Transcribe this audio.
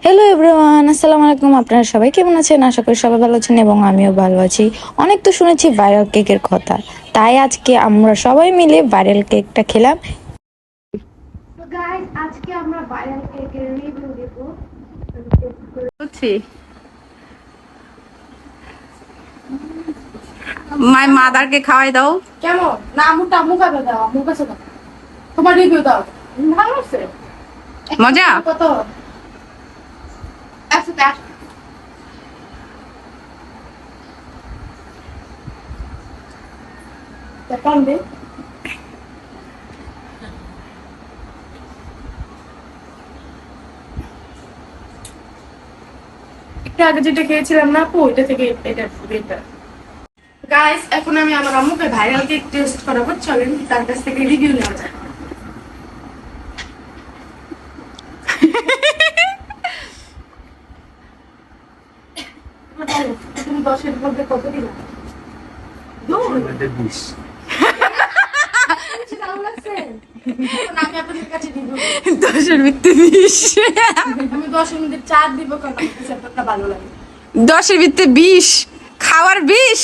Hello everyone, আসসালামু আলাইকুম। আপনারা সবাই কেমন আছেন? আশা করি সবাই ভালো আছেন এবং আমিও ভালো আছি। অনেক তো শুনেছি ভাইরাল কেকের কথা, তাই আজকে আমরা সবাই মিলে ভাইরাল কেকটা খেলাম। তো গাইস আজকে আমরা ভাইরাল কেকের রিভিউ দেব। বুঝছি মাই মাদারকে খাওয়াই দাও। কেমন না আমুটা মুখাবে দাও, মুখ আছে না তোমার রিভিউ দাও। ভালো আছে মজা? কত একশো টাকা কোন দিন একটু আগে যেটা খেয়েছিলাম না আপু, ওইটা থেকে এটা বেটার। গাইস এখন আমি আমার আম্মুকে ভাইরাল কেক টেস্ট করাবো, চলেন তার কাছ থেকে রিভিউ নেওয়া যাক। তুমি 10-এর মধ্যে কত দিলা? 2 ভালো লাগছে? এখন আমি আপনাদের কাছে review দেব। 10-এর ভিত্তি 20। আমি 10-এর মধ্যে 4 দিব, কারণ আমার কাছে এতটা ভালো লাগে। 10-এর ভিত্তি 20, খাওয়ার 20।